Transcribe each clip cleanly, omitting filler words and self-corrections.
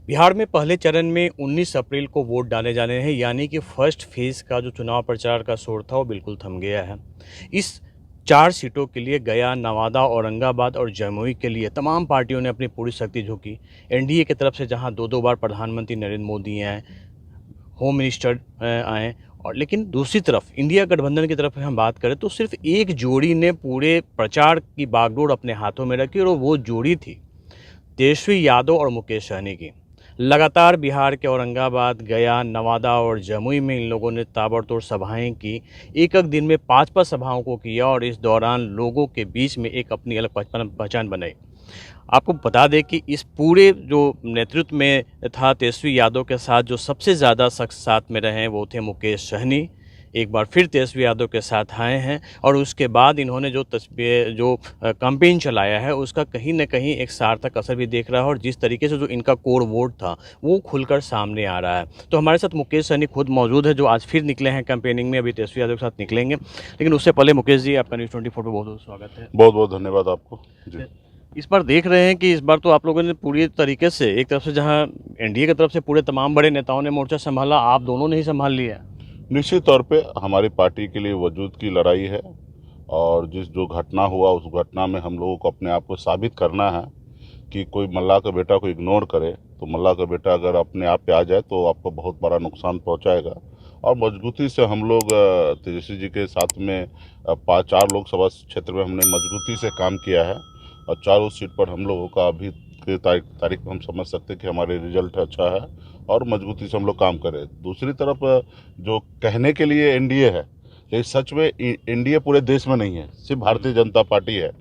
बिहार में पहले चरण में 19 अप्रैल को वोट डाले जाने हैं, यानी कि फर्स्ट फेज का जो चुनाव प्रचार का शोर था वो बिल्कुल थम गया है। इस 4 सीटों के लिए गया, नवादा, औरंगाबाद और जमुई के लिए तमाम पार्टियों ने अपनी पूरी शक्ति झोंकी। एनडीए की तरफ से जहां दो दो बार प्रधानमंत्री नरेंद्र मोदी आए, होम मिनिस्टर आए, और लेकिन दूसरी तरफ इंडिया गठबंधन की तरफ हम बात करें तो सिर्फ एक जोड़ी ने पूरे प्रचार की बागडोर अपने हाथों में रखी, और वो जोड़ी थी तेजस्वी यादव और मुकेश सहनी की। लगातार बिहार के औरंगाबाद, गया, नवादा और जमुई में इन लोगों ने ताबड़तोड़ सभाएं की। एक दिन में 5-5 सभाओं को किया और इस दौरान लोगों के बीच में एक अपनी अलग पहचान बनाई। आपको बता दें कि इस पूरे जो नेतृत्व में था तेजस्वी यादव के साथ, जो सबसे ज़्यादा शख्स साथ में रहे वो थे मुकेश सहनी। एक बार फिर तेजस्वी यादव के साथ आए हैं, और उसके बाद इन्होंने जो कैंपेन चलाया है उसका कहीं न कहीं एक सार्थक असर भी देख रहा है, और जिस तरीके से जो इनका कोर वोट था वो खुलकर सामने आ रहा है। तो हमारे साथ मुकेश सहनी खुद मौजूद है, जो आज फिर निकले हैं कैंपेनिंग में, अभी तेजस्वी यादव के साथ निकलेंगे। लेकिन उससे पहले मुकेश जी, आपका न्यूज़ 24 पर बहुत बहुत स्वागत है। बहुत बहुत धन्यवाद आपको जी। इस बार देख रहे हैं कि इस बार तो आप लोगों ने पूरी तरीके से, एक तरफ से जहां एनडीए की तरफ से पूरे तमाम बड़े नेताओं ने मोर्चा संभाला, आप दोनों ने ही संभाल लिया। निश्चित तौर पे हमारी पार्टी के लिए वजूद की लड़ाई है, और जिस जो घटना हुआ उस घटना में हम लोगों को अपने आप को साबित करना है कि कोई मल्लाह का बेटा को इग्नोर करे तो मल्लाह का बेटा अगर अपने आप पे आ जाए तो आपको बहुत बड़ा नुकसान पहुंचाएगा। और मजबूती से हम लोग तेजस्वी जी के साथ में 4 लोकसभा क्षेत्र में हमने मजबूती से काम किया है, और चारों सीट पर हम लोगों का अभी की तारीख में हम समझ सकते हैं कि हमारे रिजल्ट अच्छा है और मजबूती से हम लोग काम करें। दूसरी तरफ जो कहने के लिए एनडीए है, लेकिन सच में एनडीए पूरे देश में नहीं है, सिर्फ भारतीय जनता पार्टी है।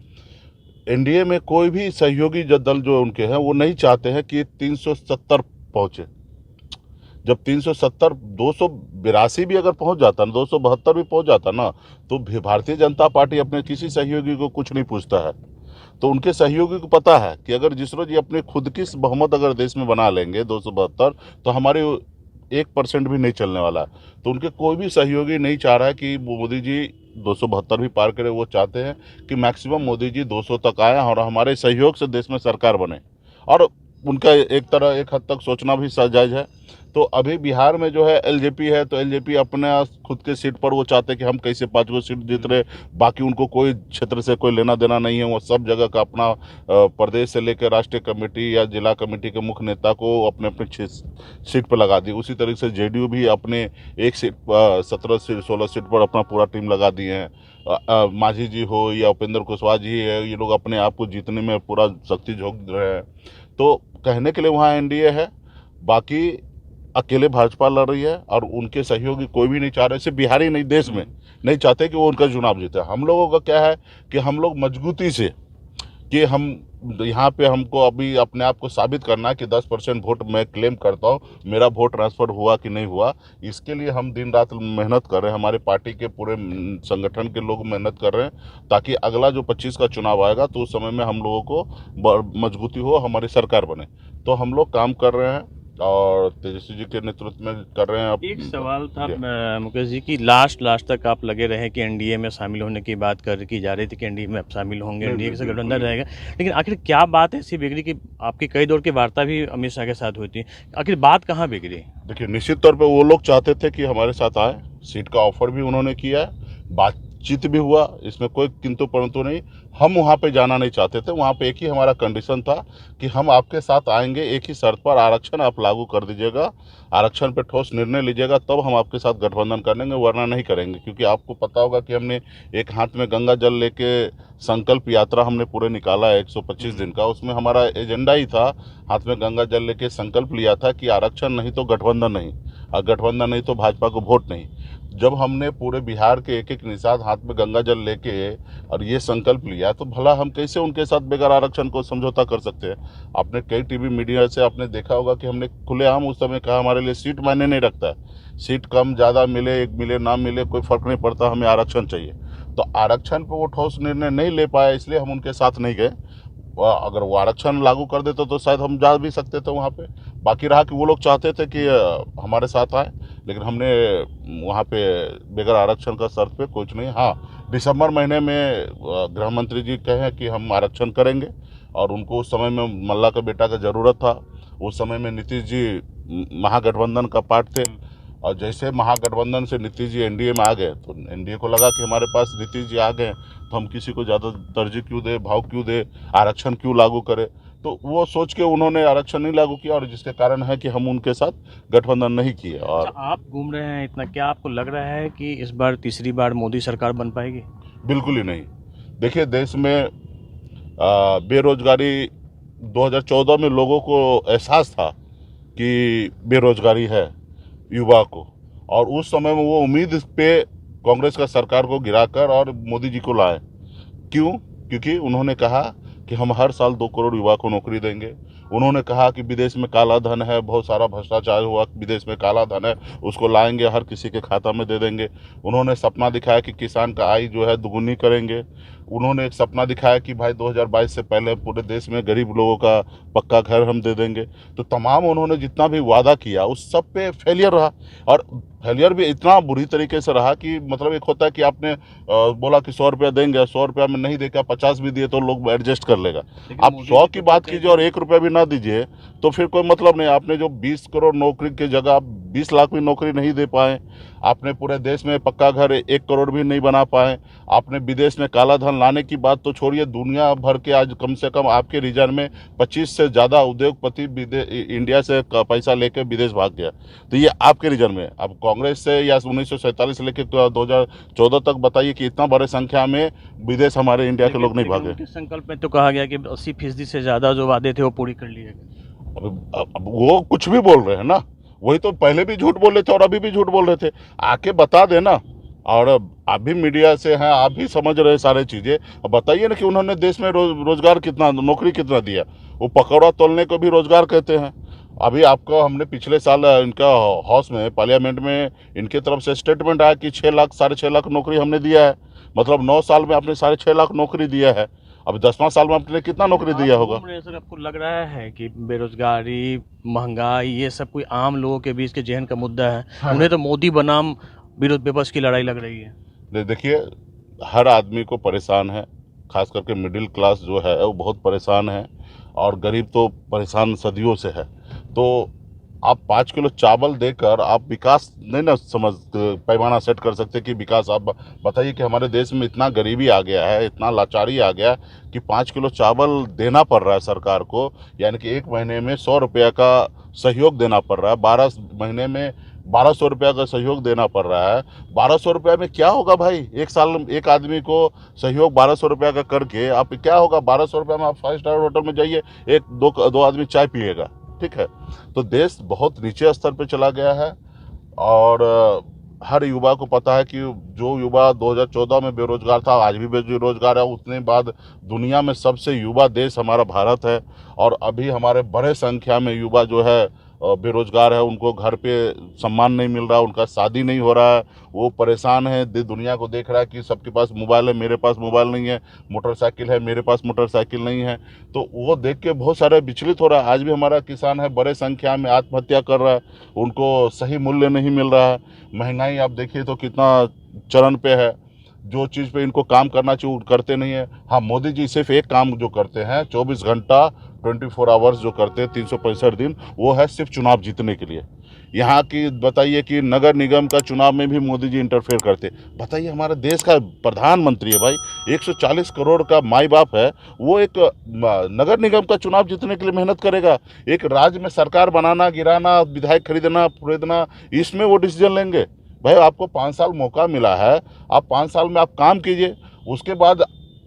एनडीए में कोई भी सहयोगी जो दल जो उनके हैं वो नहीं चाहते हैं कि 370 पहुंचे। जब 370 282 भी अगर पहुंच जाता ना, 272 भी पहुंच जाता ना, तो भारतीय जनता पार्टी अपने किसी सहयोगी को कुछ नहीं पूछता है। तो उनके सहयोगी को पता है कि अगर जिस रोज ये अपने खुद की बहुमत अगर देश में बना लेंगे 272, तो हमारे 1% भी नहीं चलने वाला है। तो उनके कोई भी सहयोगी नहीं चाह रहा है कि मोदी जी 272 भी पार करें। वो चाहते हैं कि मैक्सिमम मोदी जी 200 तक आए और हमारे सहयोग से देश में सरकार बने। और उनका एक हद तक सोचना भी जायज है। तो अभी बिहार में जो है एलजेपी है, तो एलजेपी अपने खुद के सीट पर वो चाहते हैं कि हम कैसे 5 सीट जीत रहे, बाकी उनको कोई क्षेत्र से कोई लेना देना नहीं है। वो सब जगह का अपना प्रदेश से लेकर राष्ट्रीय कमेटी या जिला कमेटी के मुख्य नेता को अपने अपने सीट पर लगा दी। उसी तरीके से जेडीयू भी अपने एक सीट पर 17 से 16 सीट पर अपना पूरा टीम लगा दिए हैं। मांझी जी हो या उपेंद्र कुशवाहा जी है, ये लोग अपने आप को जीतने में पूरा शक्ति झोंक रहे हैं। तो कहने के लिए वहाँ एनडीए है, बाकी अकेले भाजपा लड़ रही है, और उनके सहयोगी कोई भी नहीं चाह रहे, सिर्फ बिहारी नहीं देश में नहीं चाहते कि वो उनका चुनाव जीते। हम लोगों का क्या है कि हम लोग मजबूती से, कि हम यहाँ पे हमको अभी अपने आप को साबित करना है कि 10% वोट मैं क्लेम करता हूँ, मेरा वोट ट्रांसफर हुआ कि नहीं हुआ। इसके लिए हम दिन रात मेहनत कर रहे हैं, हमारे पार्टी के पूरे संगठन के लोग मेहनत कर रहे हैं, ताकि अगला जो 25 का चुनाव आएगा तो उस समय में हम लोगों को मजबूती हो, हमारी सरकार बने। तो हम लोग काम कर रहे हैं और तेजस्वी जी के नेतृत्व में कर रहे हैं। अब एक सवाल था मुकेश जी की, लास्ट तक आप लगे रहे कि एनडीए में शामिल होने की बात की जा रही थी कि एनडीए में आप शामिल होंगे, एनडीए से गठबंधन रहेगा। लेकिन आखिर क्या बात ऐसी बिगड़ी कि आपकी कई दौर की वार्ता भी अमित शाह के साथ हुई थी, आखिर बात कहाँ बिगड़ी? देखिए, निश्चित तौर पे वो लोग चाहते थे कि हमारे साथ आए, सीट का ऑफर भी उन्होंने किया है, बातचीत भी हुआ, इसमें कोई किंतु परंतु नहीं। हम वहाँ पे जाना नहीं चाहते थे। वहाँ पे एक ही हमारा कंडीशन था कि हम आपके साथ आएंगे, एक ही शर्त पर, आरक्षण आप लागू कर दीजिएगा, आरक्षण पे ठोस निर्णय लीजिएगा, तब हम आपके साथ गठबंधन करेंगे, वरना नहीं करेंगे। क्योंकि आपको पता होगा कि हमने एक हाथ में गंगा जल लेके संकल्प यात्रा हमने पूरे निकाला है 125 दिन का। उसमें हमारा एजेंडा ही था, हाथ में गंगा जल लेके संकल्प लिया था कि आरक्षण नहीं तो गठबंधन नहीं, और गठबंधन नहीं तो भाजपा को वोट नहीं। जब हमने पूरे बिहार के एक एक निषाद हाथ में गंगा जल लेके और ये संकल्प लिया, तो भला हम कैसे उनके साथ बगैर आरक्षण को समझौता कर सकते हैं। आपने कई टीवी मीडिया से आपने देखा होगा कि हमने खुलेआम उस समय कहा हमारे लिए सीट मायने नहीं रखता है, सीट कम ज़्यादा मिले, एक मिले ना मिले, कोई फर्क नहीं पड़ता, हमें आरक्षण चाहिए। तो आरक्षण पर वो ठोस निर्णय नहीं ले पाया, इसलिए हम उनके साथ नहीं गए। अगर वो आरक्षण लागू कर देते तो शायद हम जा भी सकते थे वहाँ पे। बाकी रहा कि वो लोग चाहते थे कि हमारे साथ आए, लेकिन हमने वहाँ पे बगैर आरक्षण का शर्त पे कुछ नहीं। हाँ, दिसंबर महीने में गृह मंत्री जी कहे कि हम आरक्षण करेंगे, और उनको उस समय में मल्ला का बेटा का ज़रूरत था, उस समय में नीतीश जी महागठबंधन का पार्ट थे, और जैसे महागठबंधन से नीतीश जी एनडीए में आ गए तो एनडीए को लगा कि हमारे पास नीतीश जी आ गए तो हम किसी को ज़्यादा तरजीह क्यों दे, भाव क्यों दे, आरक्षण क्यों लागू करें। तो वो सोच के उन्होंने आरक्षण नहीं लागू किया, और जिसके कारण है कि हम उनके साथ गठबंधन नहीं किए। और अच्छा, आप घूम रहे हैं इतना, क्या आपको लग रहा है कि इस बार तीसरी बार मोदी सरकार बन पाएगी? बिल्कुल ही नहीं। देखिए, देश में बेरोजगारी 2014 में लोगों को एहसास था कि बेरोजगारी है युवा को, और उस समय में वो उम्मीद पे कांग्रेस का सरकार को गिराकर और मोदी जी को लाए। क्यों? क्योंकि उन्होंने कहा कि हम हर साल 2 करोड़ युवा को नौकरी देंगे। उन्होंने कहा कि विदेश में काला धन है, बहुत सारा भ्रष्टाचार हुआ, विदेश में काला धन है, उसको लाएंगे, हर किसी के खाता में दे देंगे। उन्होंने सपना दिखाया कि किसान का आय जो है दुगुनी करेंगे। उन्होंने एक सपना दिखाया कि भाई 2022 से पहले पूरे देश में गरीब लोगों का पक्का घर हम दे देंगे। तो तमाम उन्होंने जितना भी वादा किया उस सब पे फेलियर रहा, और फेलियर भी इतना बुरी तरीके से रहा कि मतलब एक होता है कि आपने बोला कि 100 रुपया देंगे, 100 रुपया में नहीं देकर 50 भी दिए तो लोग एडजस्ट कर लेगा। आप 100 की बात कीजिए और 1 रुपया भी ना दीजिए तो फिर कोई मतलब नहीं। आपने जो 20 करोड़ नौकरी की जगह आप 20 लाख भी नौकरी नहीं दे पाए। आपने पूरे देश में पक्का घर 1 करोड़ भी नहीं बना पाए। आपने विदेश में काला धन लाने की बात तो छोड़िए, दुनिया भर के आज कम से कम आपके रीजन में 25 से ज़्यादा उद्योगपति इंडिया से पैसा लेकर विदेश भाग गया। तो ये आपके रीजन में। अब कांग्रेस से या 1947 से लेकर 2014 तक बताइए कि इतना बड़े संख्या में विदेश हमारे इंडिया के लोग नहीं भागे। उनके संकल्प में तो कहा गया कि 80% से ज़्यादा जो वादे थे वो पूरी कर लिए गए। अब वो कुछ भी बोल रहे हैं ना, वही तो पहले भी झूठ बोल रहे थे और अभी भी झूठ बोल रहे थे। आके बता देना। और आप भी मीडिया से हैं, आप भी समझ रहे सारे चीज़ें। अब बताइए ना कि उन्होंने देश में रोजगार कितना, नौकरी कितना दिया। वो पकौड़ा तोलने को भी रोजगार कहते हैं। अभी आपको हमने पिछले साल इनका हाउस में, पार्लियामेंट में इनके तरफ से स्टेटमेंट आया कि 6 लाख 6.5 लाख नौकरी हमने दिया है। मतलब 9 साल में आपने 6.5 लाख नौकरी दिया है। अब 10वां साल में आपने कितना नौकरी दिया होगा? सर, आपको लग रहा है कि बेरोजगारी, महंगाई, ये सब कोई आम लोगों के बीच के जहन का मुद्दा है? हाँ। उन्हें तो मोदी बनाम विरोध पेपर्स की लड़ाई लग रही है। देखिए, हर आदमी को परेशान है, खास करके मिडिल क्लास जो है वो बहुत परेशान है, और गरीब तो परेशान सदियों से है। तो आप 5 किलो चावल देकर आप विकास नहीं ना समझ, पैमाना सेट कर सकते कि विकास। आप बताइए कि हमारे देश में इतना गरीबी आ गया है, इतना लाचारी आ गया कि 5 किलो चावल देना पड़ रहा है सरकार को, यानी कि 1 महीने में 100 रुपया का सहयोग देना पड़ रहा है। 12 महीने में 1200 रुपया का सहयोग देना पड़ रहा है। 1200 रुपया में क्या होगा भाई? एक साल एक आदमी को सहयोग 1200 रुपया का करके आप क्या होगा? 1200 रुपया में आप 5 स्टार होटल में जाइए, एक दो आदमी चाय पिएगा, ठीक है। तो देश बहुत नीचे स्तर पे चला गया है, और हर युवा को पता है कि जो युवा 2014 में बेरोजगार था आज भी बेरोजगार है। उतने बाद दुनिया में सबसे युवा देश हमारा भारत है, और अभी हमारे बड़े संख्या में युवा जो है बेरोजगार है। उनको घर पे सम्मान नहीं मिल रहा, उनका शादी नहीं हो रहा है, वो परेशान है। दुनिया को देख रहा है कि सबके पास मोबाइल है, मेरे पास मोबाइल नहीं है, मोटरसाइकिल है, मेरे पास मोटरसाइकिल नहीं है। तो वो देख के बहुत सारे विचलित हो रहा है। आज भी हमारा किसान है बड़े संख्या में आत्महत्या कर रहा है, उनको सही मूल्य नहीं मिल रहा है। महंगाई आप देखिए तो कितना चरण पे है। जो चीज़ पे इनको काम करना चाहिए वो करते नहीं है। हाँ, मोदी जी सिर्फ एक काम जो करते हैं 24 घंटा 24 आवर्स जो करते हैं 365 दिन, वो है सिर्फ चुनाव जीतने के लिए। यहाँ की बताइए कि नगर निगम का चुनाव में भी मोदी जी इंटरफेयर करते। बताइए, हमारे देश का प्रधानमंत्री है भाई, 140 करोड़ का माई बाप है, वो एक नगर निगम का चुनाव जीतने के लिए मेहनत करेगा? एक राज्य में सरकार बनाना, गिराना, विधायक खरीदना, इसमें वो डिसीजन लेंगे? भाई, आपको 5 साल मौका मिला है, आप 5 साल में आप काम कीजिए। उसके बाद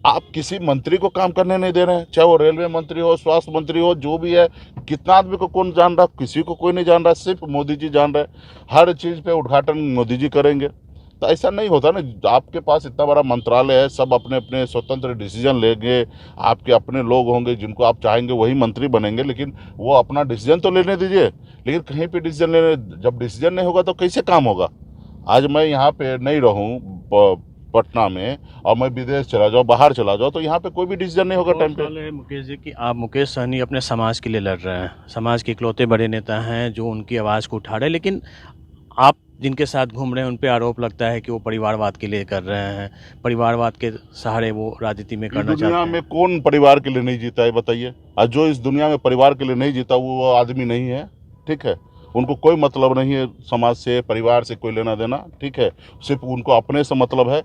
आप किसी मंत्री को काम करने नहीं दे रहे हैं, चाहे वो रेलवे मंत्री हो, स्वास्थ्य मंत्री हो, जो भी है। कितना आदमी को कौन जान रहा? किसी को कोई नहीं जान रहा, सिर्फ मोदी जी जान रहे। हर चीज़ पे उद्घाटन मोदी जी करेंगे। तो ऐसा नहीं होता ना। आपके पास इतना बड़ा मंत्रालय है, सब अपने अपने स्वतंत्र डिसीजन लेंगे। आपके अपने लोग होंगे जिनको आप चाहेंगे वही मंत्री बनेंगे, लेकिन वो अपना डिसीजन तो लेने दीजिए। लेकिन कहीं पे डिसीजन लेने, जब डिसीजन नहीं होगा तो कैसे काम होगा? आज मैं यहाँ पे नहीं रहूँ पटना में, और मैं विदेश चला जाऊँ, बाहर चला जाऊँ, तो यहाँ पे कोई भी डिसीजन नहीं होगा टाइम पे। मुकेश जी, कि आप, मुकेश सहनी, अपने समाज के लिए लड़ रहे हैं, समाज के इकलौते बड़े नेता हैं जो उनकी आवाज़ को उठा रहे हैं, लेकिन आप जिनके साथ घूम रहे हैं उन पे आरोप लगता है कि वो परिवारवाद के लिए कर रहे हैं, परिवारवाद के सहारे वो राजनीति में इस करना दुनिया चाहते में हैं। कौन परिवार के लिए नहीं जीता है बताइए। और जो इस दुनिया में परिवार के लिए नहीं जीता वो आदमी नहीं है। ठीक है, उनको कोई मतलब नहीं है समाज से, परिवार से कोई लेना देना। ठीक है, सिर्फ उनको अपने से मतलब है।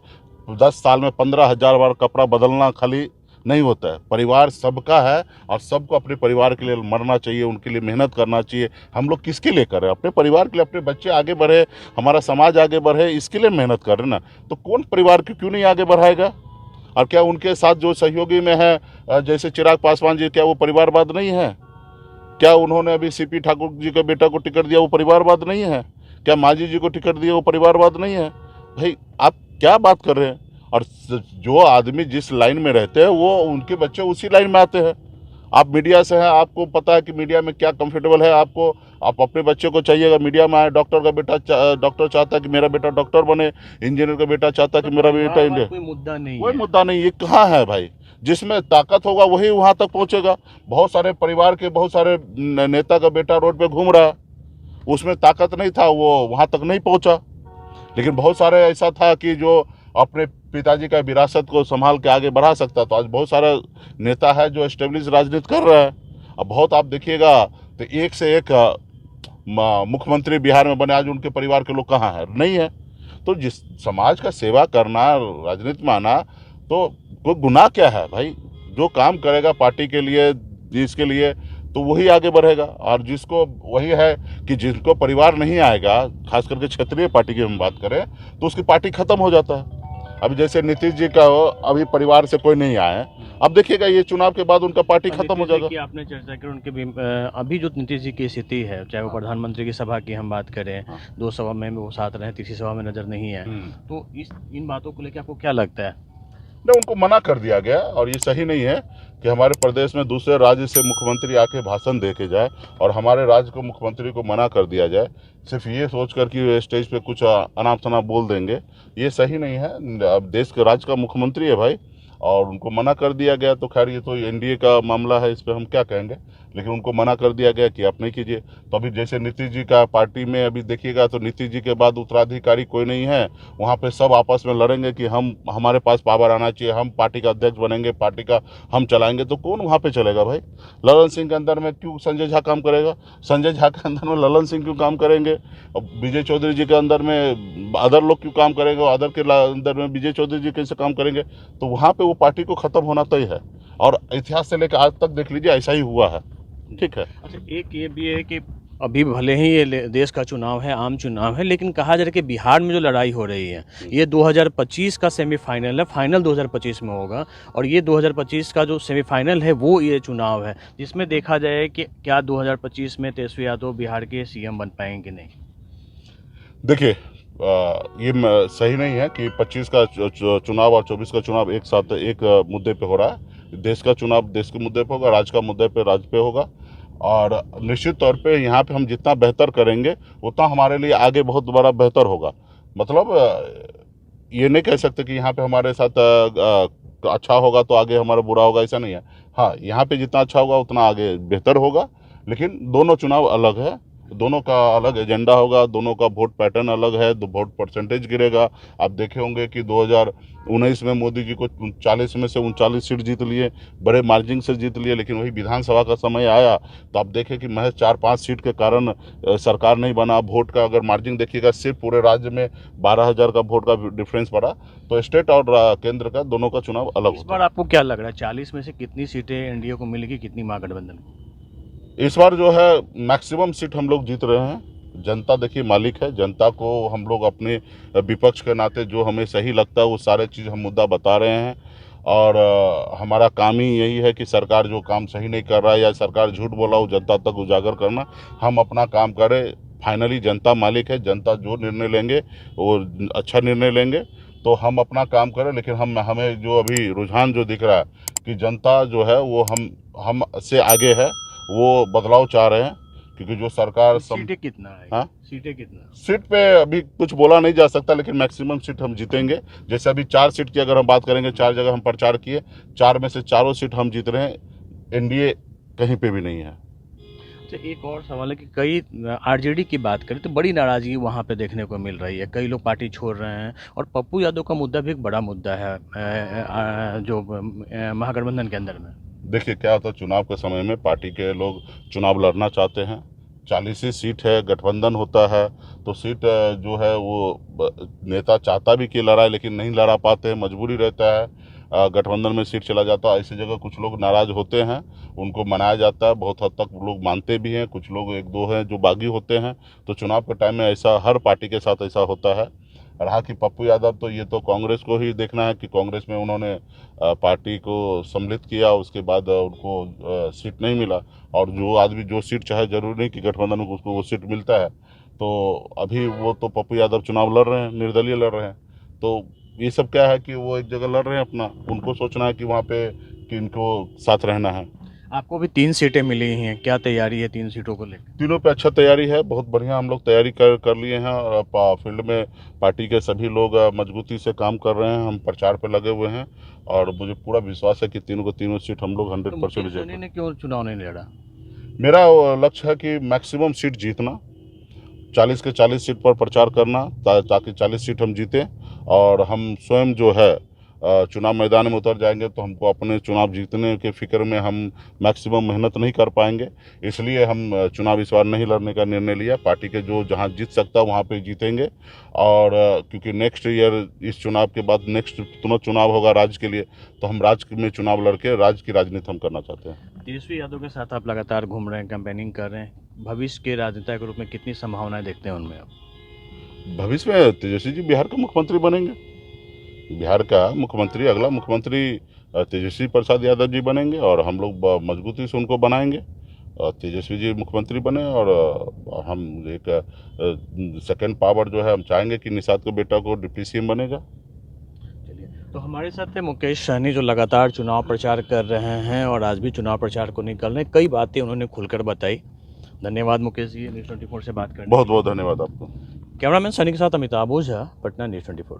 10 साल में 15,000 बार कपड़ा बदलना खाली नहीं होता है। परिवार सबका है और सबको अपने परिवार के लिए मरना चाहिए, उनके लिए मेहनत करना चाहिए। हम लोग किसके लिए कर रहे हैं? अपने परिवार के लिए, अपने बच्चे आगे बढ़े, हमारा समाज आगे बढ़े, इसके लिए मेहनत कर रहे हैं ना। तो कौन परिवार को क्यों नहीं आगे बढ़ाएगा? और क्या उनके साथ जो सहयोगी में है जैसे चिराग पासवान जी, क्या वो परिवारवाद नहीं है? क्या उन्होंने अभी सीपी ठाकुर जी के बेटा को टिकट दिया, वो परिवारवाद नहीं है? क्या मांझी जी को टिकट दिया, वो परिवारवाद नहीं है? भाई आप क्या बात कर रहे हैं? और जो आदमी जिस लाइन में रहते हैं वो उनके बच्चे उसी लाइन में आते हैं। आप मीडिया से हैं, आपको पता है कि मीडिया में क्या कंफर्टेबल है आपको। आप अपने बच्चे को चाहिएगा मीडिया में आए। डॉक्टर का बेटा डॉक्टर चाहता है कि मेरा बेटा डॉक्टर बने, इंजीनियर का बेटा चाहता है कि मेरा बेटा इंजीनियर। कोई मुद्दा नहीं कोई है। मुद्दा नहीं, ये कहाँ है भाई? जिसमें ताकत होगा वही वहां तक पहुंचेगा। बहुत सारे परिवार के बहुत सारे नेता का बेटा रोड पे घूम रहा है, उसमें ताकत नहीं था, वो वहां तक नहीं पहुंचा। लेकिन बहुत सारे ऐसा था कि जो अपने पिताजी का विरासत को संभाल के आगे बढ़ा सकता। तो आज बहुत सारा नेता है जो एस्टेब्लिश राजनीति कर रहा है। अब बहुत आप देखिएगा तो एक से एक मुख्यमंत्री बिहार में बने, आज उनके परिवार के लोग कहाँ हैं? नहीं है। तो जिस समाज का सेवा करना, राजनीति में आना, तो कोई गुनाह क्या है भाई? जो काम करेगा पार्टी के लिए, देश के लिए, तो वही आगे बढ़ेगा। और जिसको वही है कि जिनको परिवार नहीं आएगा, खास करके क्षेत्रीय पार्टी की हम बात करें, तो उसकी पार्टी खत्म हो जाता है। अभी जैसे नीतीश जी का अभी परिवार से कोई नहीं आया, अब देखिएगा ये चुनाव के बाद उनका पार्टी खत्म हो जाएगा। कि आपने चर्चा की उनके भी अभी जो नीतीश जी की स्थिति है, चाहे वो प्रधानमंत्री की सभा की हम बात करें, हाँ। 2 सभा में वो साथ रहे, तीसरी सभा में नजर नहीं है, तो इन बातों को लेकर आपको क्या लगता है? नहीं, उनको मना कर दिया गया और ये सही नहीं है कि हमारे प्रदेश में दूसरे राज्य से मुख्यमंत्री आके भाषण दे के जाए और हमारे राज्य को मुख्यमंत्री को मना कर दिया जाए, सिर्फ ये सोच कर कि वे स्टेज पे कुछ अनाप शनाप बोल देंगे। ये सही नहीं है। अब देश के राज्य का मुख्यमंत्री है भाई, और उनको मना कर दिया गया। तो खैर ये तो एनडीए का मामला है, इस पर हम क्या कहेंगे, लेकिन उनको मना कर दिया गया कि आप नहीं कीजिए। तो अभी जैसे नीतीश जी का पार्टी में अभी देखिएगा तो नीतीश जी के बाद उत्तराधिकारी कोई नहीं है। वहाँ पे सब आपस में लड़ेंगे कि हमारे पास पावर आना चाहिए, हम पार्टी का अध्यक्ष बनेंगे, पार्टी का हम चलाएंगे। तो कौन वहाँ पे चलेगा भाई? ललन सिंह के अंदर में क्यों संजय झा काम करेगा? संजय झा के अंदर में ललन सिंह क्यों काम करेंगे? और विजय चौधरी जी के अंदर में अदर लोग क्यों काम करेंगे? और अदर के अंदर में विजय चौधरी जी कैसे काम करेंगे? तो वहाँ पे वो पार्टी को खत्म होना तय है। और इतिहास से लेकर आज तक देख लीजिए ऐसा ही हुआ है। ठीक है। अच्छा, एक ये भी है कि अभी भले ही ये देश का चुनाव है, आम चुनाव है, लेकिन कहा जा रहा है कि बिहार में जो लड़ाई हो रही है ये 2025 का सेमीफाइनल है, फाइनल 2025 में होगा। और ये 2025 का जो सेमीफाइनल है वो ये चुनाव है, जिसमें देखा जाए कि क्या 2025 में तेजस्वी यादव बिहार के सीएम बन पाएंगे कि नहीं। देखिए ये सही नहीं है कि 25 का चुनाव और 24 का चुनाव एक साथ एक मुद्दे पे हो रहा है। देश का चुनाव देश के मुद्दे पे होगा, राज्य का मुद्दे पे राज्य पे होगा। और निश्चित तौर पे यहाँ पे हम जितना बेहतर करेंगे उतना हमारे लिए आगे बहुत बड़ा बेहतर होगा। मतलब ये नहीं कह सकते कि यहाँ पे हमारे साथ अच्छा होगा तो आगे हमारा बुरा होगा, ऐसा नहीं है। हाँ, यहाँ पे जितना अच्छा होगा उतना आगे बेहतर होगा। लेकिन दोनों चुनाव अलग है, दोनों का अलग एजेंडा होगा, दोनों का वोट पैटर्न अलग है, तो वोट परसेंटेज गिरेगा। आप देखे होंगे कि 2019 में मोदी जी को 40 में से 39 सीट जीत लिए, बड़े मार्जिन से जीत लिए। लेकिन वही विधानसभा का समय आया तो आप देखें कि महज 4-5 सीट के कारण सरकार नहीं बना। वोट का अगर मार्जिन देखिएगा, सिर्फ पूरे राज्य में 12,000 का वोट का डिफरेंस पड़ा। तो स्टेट और केंद्र का दोनों का चुनाव अलग इस होता बार है। आपको क्या लग रहा है, 40 में से कितनी सीटें एनडीए को मिलेगी, कितनी महागठबंधन को? इस बार जो है मैक्सिमम सीट हम लोग जीत रहे हैं। जनता देखिए मालिक है, जनता को हम लोग अपने विपक्ष के नाते जो हमें सही लगता है वो सारे चीज़ हम मुद्दा बता रहे हैं। और हमारा काम ही यही है कि सरकार जो काम सही नहीं कर रहा है या सरकार झूठ बोला हो जनता तक उजागर करना। हम अपना काम करें, फाइनली जनता मालिक है, जनता जो निर्णय लेंगे वो अच्छा निर्णय लेंगे। तो हम अपना काम करें, लेकिन हमें जो अभी रुझान जो दिख रहा है कि जनता जो है वो हम से आगे है, वो बदलाव चाह रहे हैं। क्योंकि जो सरकार सीटें कितना है? हाँ, सीटें कितना? सीट पे अभी कुछ बोला नहीं जा सकता, लेकिन मैक्सिमम सीट हम जीतेंगे। जैसे अभी 4 सीट की अगर हम बात करेंगे, 4 जगह हम प्रचार किए, 4 में से चारों सीट हम जीत रहे हैं। एनडीए कहीं पे भी नहीं है। अच्छा, एक और सवाल है कि कई आरजेडी की बात करें तो बड़ी नाराजगी वहाँ पे देखने को मिल रही है, कई लोग पार्टी छोड़ रहे हैं और पप्पू यादव का मुद्दा भी एक बड़ा मुद्दा है जो महागठबंधन के अंदर में। देखिए क्या होता है, चुनाव के समय में पार्टी के लोग चुनाव लड़ना चाहते हैं। 40 ही सीट है, गठबंधन होता है तो सीट जो है वो नेता चाहता भी कि लड़ाए लेकिन नहीं लड़ा पाते हैं, मजबूरी रहता है। गठबंधन में सीट चला जाता है, ऐसी जगह कुछ लोग नाराज होते हैं, उनको मनाया जाता है, बहुत हद तक लोग मानते भी हैं, कुछ लोग एक दो हैं जो बागी होते हैं। तो चुनाव के टाइम में ऐसा हर पार्टी के साथ ऐसा होता है। रहा कि पप्पू यादव, तो ये तो कांग्रेस को ही देखना है कि कांग्रेस में उन्होंने पार्टी को सम्मिलित किया, उसके बाद उनको सीट नहीं मिला। और जो आदमी जो सीट चाहे, जरूरी नहीं कि गठबंधन में उसको वो सीट मिलता है। तो अभी वो तो पप्पू यादव चुनाव लड़ रहे हैं, निर्दलीय लड़ रहे हैं। तो ये सब क्या है कि वो एक जगह लड़ रहे हैं अपना, उनको सोचना है कि वहाँ पे कि इनको साथ रहना है। आपको भी 3 सीटें मिली हैं, क्या तैयारी है 3 सीटों को लेकर? तीनों पे अच्छा तैयारी है, बहुत बढ़िया हम लोग तैयारी कर लिए हैं। और फील्ड में पार्टी के सभी लोग मजबूती से काम कर रहे हैं, हम प्रचार पे लगे हुए हैं। और मुझे पूरा विश्वास है कि तीनों को तीनों सीट हम लोग तो 100% मुकेश सहनी जीतेंगे। ने क्यों चुनाव नहीं लड़ा? मेरा लक्ष्य है कि मैक्सिमम सीट जीतना, 40 के 40 सीट पर प्रचार करना, ताकि 40 सीट हम जीतें। और हम स्वयं जो है चुनाव मैदान में उतर जाएंगे तो हमको अपने चुनाव जीतने के फिक्र में हम मैक्सिमम मेहनत नहीं कर पाएंगे। इसलिए हम चुनाव इस बार नहीं लड़ने का निर्णय लिया। पार्टी के जो जहां जीत सकता है वहां पे जीतेंगे। और क्योंकि नेक्स्ट ईयर इस चुनाव के बाद नेक्स्ट चुनाव होगा राज्य के लिए, तो हम राज्य में चुनाव लड़के राज्य की राजनीति हम करना चाहते हैं। तेजस्वी यादव के साथ आप लगातार घूम रहे हैं, कैंपेनिंग कर रहे हैं, भविष्य के राजनेता के रूप में कितनी संभावनाएं देखते हैं उनमें आप? भविष्य में तेजस्वी जी बिहार का मुख्यमंत्री बनेंगे। बिहार का मुख्यमंत्री, अगला मुख्यमंत्री तेजस्वी प्रसाद यादव जी बनेंगे और हम लोग मजबूती से उनको बनाएंगे। तेजस्वी जी मुख्यमंत्री बने और हम एक सेकंड पावर जो है, हम चाहेंगे कि निषाद के बेटा को डिप्टी सीएम बनेगा। चलिए, तो हमारे साथ थे मुकेश सहनी जो लगातार चुनाव प्रचार कर रहे हैं और आज भी चुनाव प्रचार को निकल रहे हैं, कई बातें उन्होंने खुलकर बताई। धन्यवाद मुकेश जी, न्यूज़ 24 से बात करने के बहुत लिए। बहुत धन्यवाद आपको। कैमरामैन सनी के साथ अमिताभ ओझा, पटना, न्यूज़ 24।